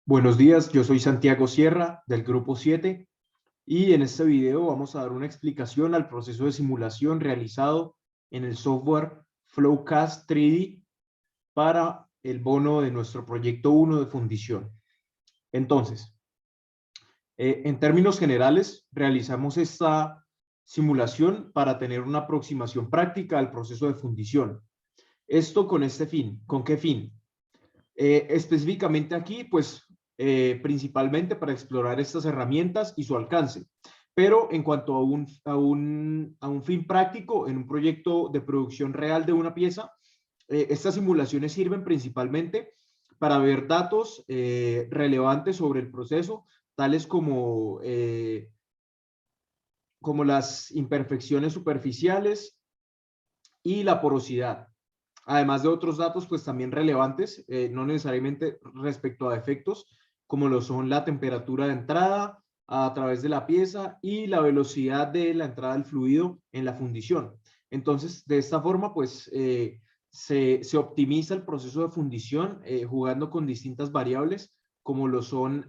Buenos días, yo soy Santiago Sierra del Grupo 7 y en este video vamos a dar una explicación al proceso de simulación realizado en el software Flowcast 3D para el bono de nuestro proyecto 1 de fundición. Entonces, en términos generales, realizamos esta simulación para tener una aproximación práctica al proceso de fundición. Esto con este fin. ¿Con qué fin? Específicamente aquí, pues principalmente para explorar estas herramientas y su alcance. Pero en cuanto a un fin práctico, en un proyecto de producción real de una pieza, estas simulaciones sirven principalmente para ver datos relevantes sobre el proceso, tales como las imperfecciones superficiales y la porosidad. Además de otros datos, pues también relevantes, no necesariamente respecto a defectos, como lo son la temperatura de entrada a través de la pieza y la velocidad de la entrada del fluido en la fundición. Entonces, de esta forma, pues se optimiza el proceso de fundición jugando con distintas variables, como lo son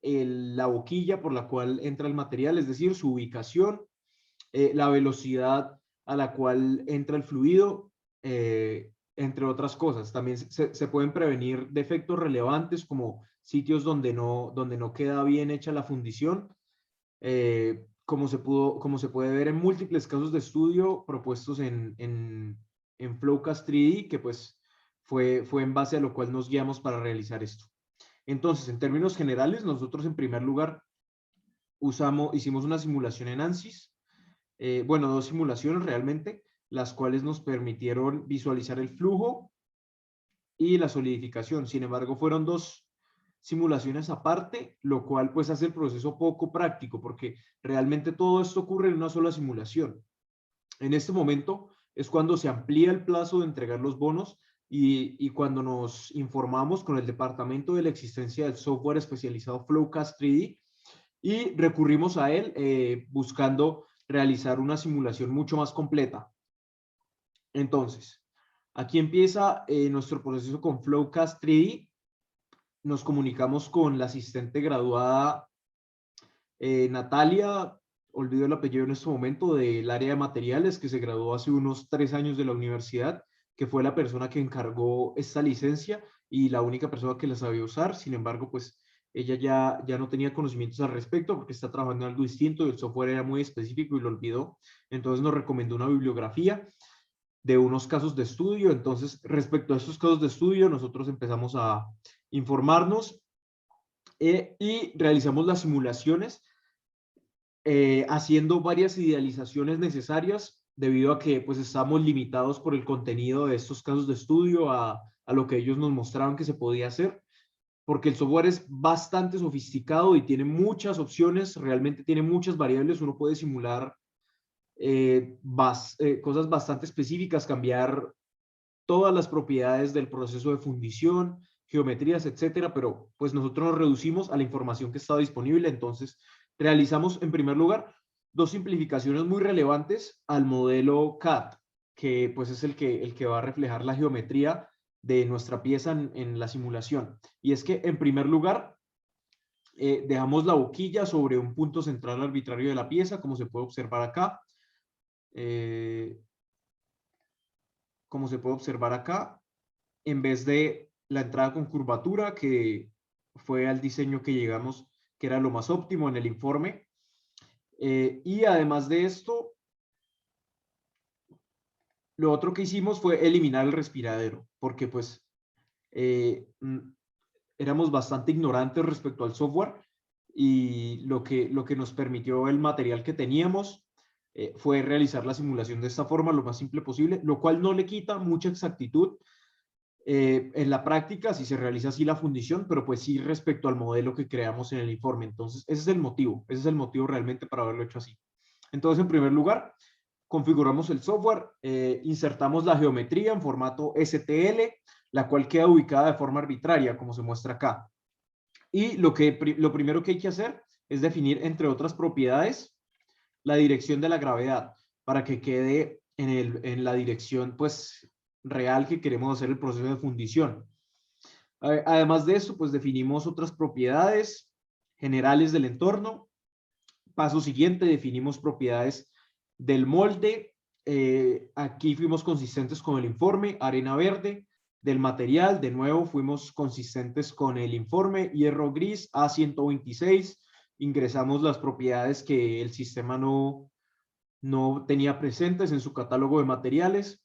la boquilla por la cual entra el material, es decir, su ubicación, la velocidad a la cual entra el fluido, entre otras cosas. También se pueden prevenir defectos relevantes como sitios donde no queda bien hecha la fundición, como se puede ver en múltiples casos de estudio propuestos en Flowcast 3D, que pues fue en base a lo cual nos guiamos para realizar esto. Entonces, en términos generales, nosotros en primer lugar hicimos una simulación en ANSYS, bueno, dos simulaciones realmente, las cuales nos permitieron visualizar el flujo y la solidificación. Sin embargo, fueron dos simulaciones aparte, lo cual pues hace el proceso poco práctico, porque realmente todo esto ocurre en una sola simulación. En este momento es cuando se amplía el plazo de entregar los bonos y cuando nos informamos con el departamento de la existencia del software especializado Flowcast 3D y recurrimos a él buscando realizar una simulación mucho más completa. Entonces, aquí empieza nuestro proceso con Flowcast 3D. Nos comunicamos con la asistente graduada Natalia, olvido el apellido en este momento, del área de materiales, que se graduó hace unos 3 años de la universidad, que fue la persona que encargó esta licencia y la única persona que la sabía usar. Sin embargo, pues ella ya no tenía conocimientos al respecto porque está trabajando en algo distinto y el software era muy específico y lo olvidó. Entonces nos recomendó una bibliografía de unos casos de estudio. Entonces, respecto a estos casos de estudio, nosotros empezamos a informarnos y realizamos las simulaciones haciendo varias idealizaciones necesarias debido a que pues estamos limitados por el contenido de estos casos de estudio a lo que ellos nos mostraban que se podía hacer, porque el software es bastante sofisticado y tiene muchas opciones, realmente tiene muchas variables, uno puede simular cosas bastante específicas, cambiar todas las propiedades del proceso de fundición, geometrías, etcétera, pero pues nosotros nos reducimos a la información que estaba disponible. Entonces realizamos en primer lugar dos simplificaciones muy relevantes al modelo CAD, que pues es el que va a reflejar la geometría de nuestra pieza en la simulación. Y es que en primer lugar dejamos la boquilla sobre un punto central arbitrario de la pieza, como se puede observar acá. Eh, Como se puede observar acá, en vez de la entrada con curvatura, que fue al diseño que llegamos, que era lo más óptimo en el informe. Y además de esto, lo otro que hicimos fue eliminar el respiradero, porque pues eh, éramos bastante ignorantes respecto al software y lo que nos permitió el material que teníamos fue realizar la simulación de esta forma lo más simple posible, lo cual no le quita mucha exactitud en la práctica, si se realiza así la fundición, pero pues sí respecto al modelo que creamos en el informe. Entonces, ese es el motivo realmente para haberlo hecho así. Entonces, en primer lugar, configuramos el software, insertamos la geometría en formato STL, la cual queda ubicada de forma arbitraria, como se muestra acá. Y lo primero que hay que hacer es definir, entre otras propiedades, la dirección de la gravedad, para que quede en la dirección, pues, real que queremos hacer el proceso de fundición. Además de eso, pues definimos otras propiedades generales del entorno. Paso siguiente, definimos propiedades del molde. Aquí fuimos consistentes con el informe, arena verde. Del material, de nuevo, fuimos consistentes con el informe, hierro gris, A126. Ingresamos las propiedades que el sistema no tenía presentes en su catálogo de materiales,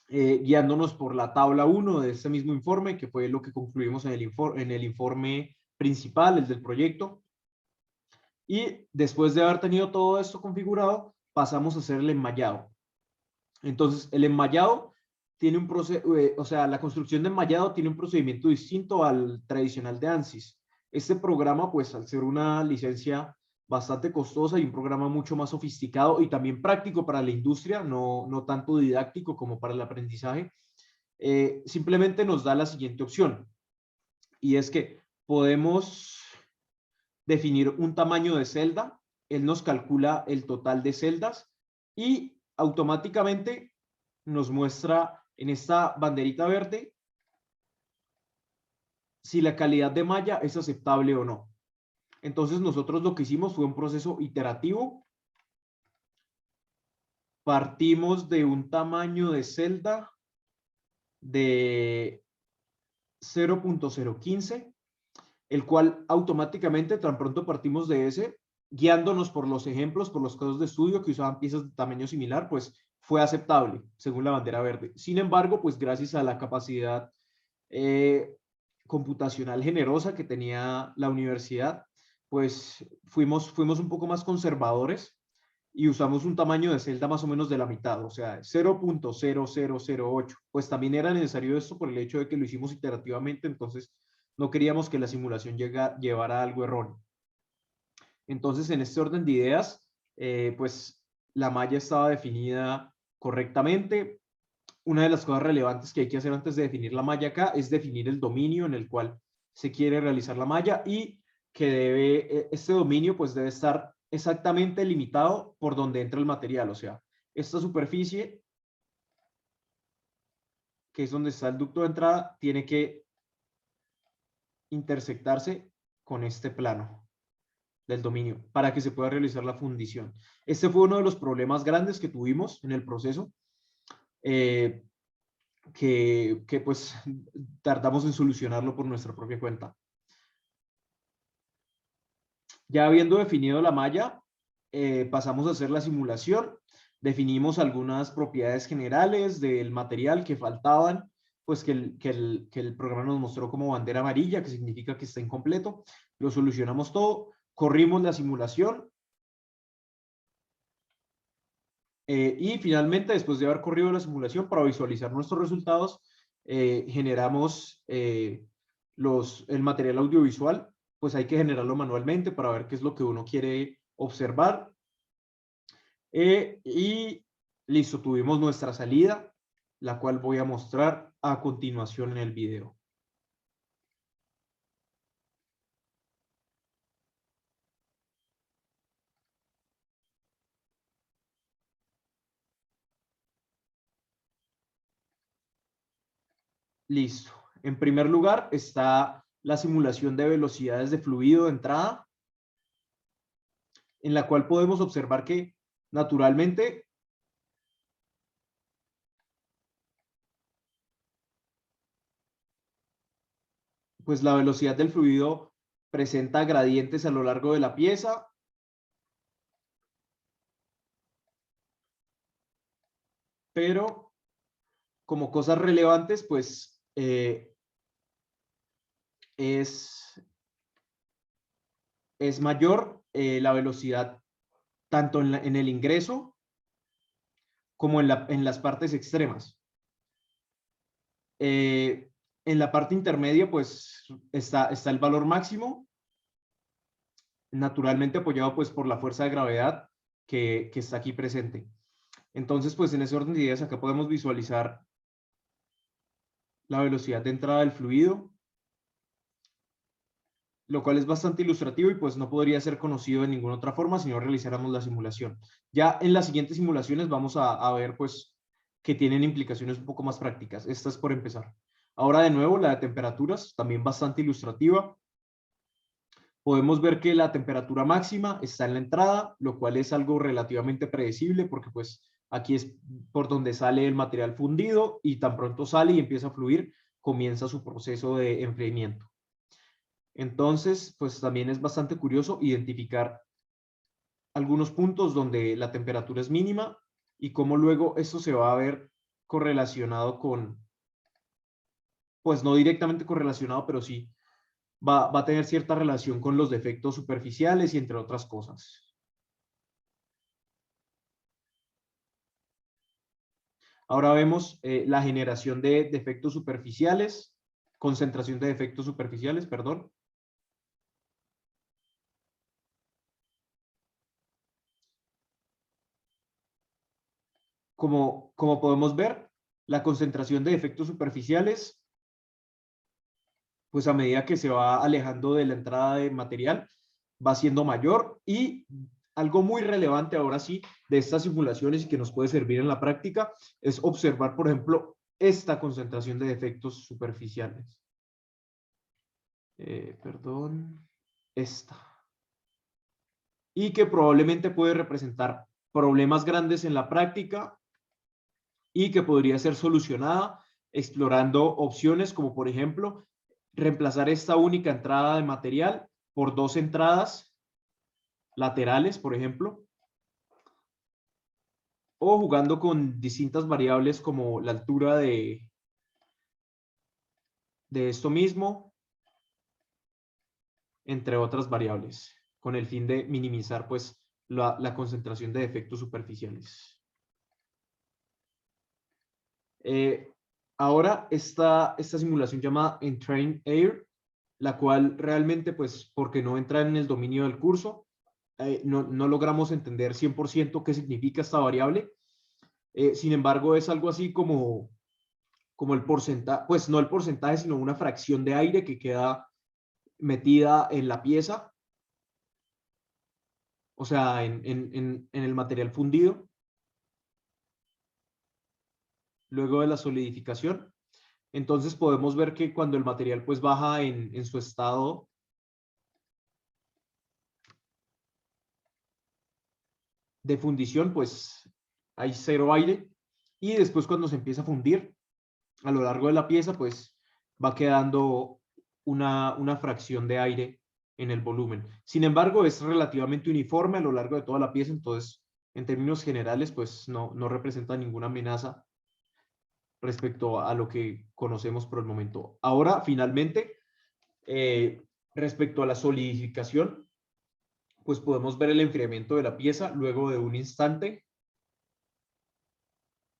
guiándonos por la tabla 1 de este mismo informe, que fue lo que concluimos en el informe principal, el del proyecto. Y después de haber tenido todo esto configurado, pasamos a hacer el enmayado. Entonces, el enmayado tiene un proceso, o sea, la construcción de enmayado tiene un procedimiento distinto al tradicional de ANSYS. Este programa, pues, al ser una licencia bastante costosa y un programa mucho más sofisticado y también práctico para la industria, no tanto didáctico como para el aprendizaje, simplemente nos da la siguiente opción. Y es que podemos definir un tamaño de celda, él nos calcula el total de celdas y automáticamente nos muestra en esta banderita verde si la calidad de malla es aceptable o no. Entonces nosotros lo que hicimos fue un proceso iterativo. Partimos de un tamaño de celda de 0.015, el cual automáticamente, tan pronto partimos de ese, guiándonos por los ejemplos, por los casos de estudio que usaban piezas de tamaño similar, pues fue aceptable según la bandera verde. Sin embargo, pues gracias a la capacidad computacional generosa que tenía la universidad, pues fuimos un poco más conservadores y usamos un tamaño de celda más o menos de la mitad, o sea, 0.0008. Pues también era necesario esto por el hecho de que lo hicimos iterativamente, entonces no queríamos que la simulación llevara a algo erróneo. Entonces, en este orden de ideas, pues la malla estaba definida correctamente. Una de las cosas relevantes que hay que hacer antes de definir la malla acá es definir el dominio en el cual se quiere realizar la malla y que este dominio pues debe estar exactamente limitado por donde entra el material. O sea, esta superficie, que es donde está el ducto de entrada, tiene que intersectarse con este plano del dominio para que se pueda realizar la fundición. Este fue uno de los problemas grandes que tuvimos en el proceso, que pues tardamos en solucionarlo por nuestra propia cuenta. Ya habiendo definido la malla, pasamos a hacer la simulación. Definimos algunas propiedades generales del material que faltaban, pues que el programa nos mostró como bandera amarilla, que significa que está incompleto. Lo solucionamos todo, corrimos la simulación y finalmente, después de haber corrido la simulación para visualizar nuestros resultados, generamos el material audiovisual. Pues hay que generarlo manualmente para ver qué es lo que uno quiere observar. Y listo, tuvimos nuestra salida, la cual voy a mostrar a continuación en el video. Listo. En primer lugar está la simulación de velocidades de fluido de entrada, en la cual podemos observar que naturalmente pues la velocidad del fluido presenta gradientes a lo largo de la pieza. Pero como cosas relevantes, pues es mayor la velocidad tanto en el ingreso como en las partes extremas. En la parte intermedia, pues está el valor máximo, naturalmente apoyado pues por la fuerza de gravedad que está aquí presente. Entonces, pues en ese orden de ideas acá podemos visualizar la velocidad de entrada del fluido, lo cual es bastante ilustrativo y pues no podría ser conocido de ninguna otra forma si no realizáramos la simulación. Ya en las siguientes simulaciones vamos a ver pues que tienen implicaciones un poco más prácticas. Esta es por empezar. Ahora de nuevo la de temperaturas, también bastante ilustrativa. Podemos ver que la temperatura máxima está en la entrada, lo cual es algo relativamente predecible porque pues aquí es por donde sale el material fundido y tan pronto sale y empieza a fluir, comienza su proceso de enfriamiento. Entonces, pues también es bastante curioso identificar algunos puntos donde la temperatura es mínima y cómo luego esto se va a ver correlacionado con, pues no directamente correlacionado, pero sí va a tener cierta relación con los defectos superficiales y entre otras cosas. Ahora vemos la generación de defectos superficiales, concentración de defectos superficiales, perdón. Como podemos ver, la concentración de defectos superficiales, pues a medida que se va alejando de la entrada de material, va siendo mayor y algo muy relevante ahora sí de estas simulaciones y que nos puede servir en la práctica es observar, por ejemplo, esta concentración de defectos superficiales. Perdón, esta. Y que probablemente puede representar problemas grandes en la práctica y que podría ser solucionada explorando opciones como, por ejemplo, reemplazar esta única entrada de material por dos entradas laterales, por ejemplo, o jugando con distintas variables como la altura de esto mismo, entre otras variables, con el fin de minimizar pues la concentración de defectos superficiales. Ahora esta simulación llamada Entrain Air, la cual realmente pues porque no entra en el dominio del curso, no logramos entender 100% qué significa esta variable. Sin embargo, es algo así como el porcentaje, pues no el porcentaje, sino una fracción de aire que queda metida en la pieza, o sea, en el material fundido, luego de la solidificación. Entonces podemos ver que cuando el material pues baja en su estado de fundición, pues hay cero aire. Y después cuando se empieza a fundir a lo largo de la pieza, pues va quedando una fracción de aire en el volumen. Sin embargo, es relativamente uniforme a lo largo de toda la pieza, entonces en términos generales, pues no representa ninguna amenaza respecto a lo que conocemos por el momento. Ahora, finalmente, respecto a la solidificación, pues podemos ver el enfriamiento de la pieza luego de un instante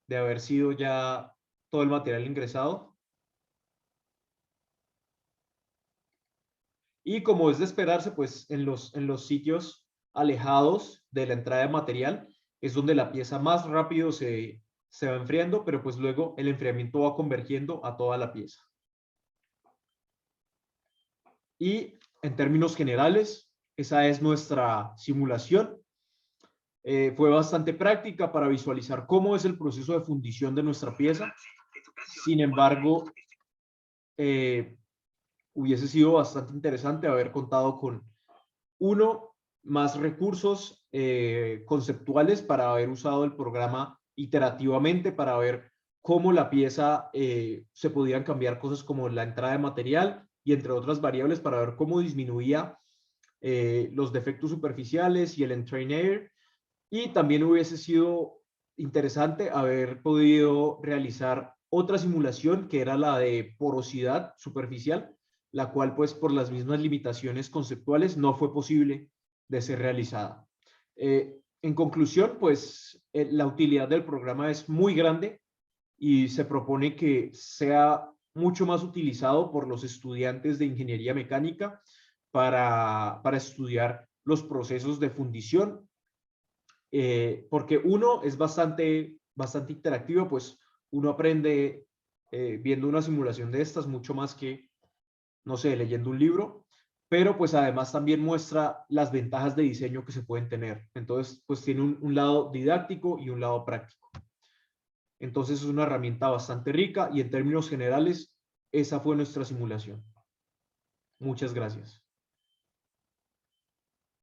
de haber sido ya todo el material ingresado. Y como es de esperarse, pues en los sitios alejados de la entrada de material es donde la pieza más rápido se va enfriando, pero pues luego el enfriamiento va convergiendo a toda la pieza. Y en términos generales, esa es nuestra simulación. Fue bastante práctica para visualizar cómo es el proceso de fundición de nuestra pieza. Sin embargo, hubiese sido bastante interesante haber contado con más recursos conceptuales para haber usado el programa iterativamente para ver cómo la pieza se podían cambiar cosas como la entrada de material y entre otras variables para ver cómo disminuía los defectos superficiales y el entrain air. Y también hubiese sido interesante haber podido realizar otra simulación que era la de porosidad superficial, la cual pues por las mismas limitaciones conceptuales no fue posible de ser realizada. En conclusión, pues la utilidad del programa es muy grande y se propone que sea mucho más utilizado por los estudiantes de ingeniería mecánica para estudiar los procesos de fundición, porque uno es bastante interactivo, pues uno aprende viendo una simulación de estas mucho más que, no sé, leyendo un libro, pero pues además también muestra las ventajas de diseño que se pueden tener. Entonces, pues tiene un lado didáctico y un lado práctico. Entonces es una herramienta bastante rica y en términos generales esa fue nuestra simulación. Muchas gracias.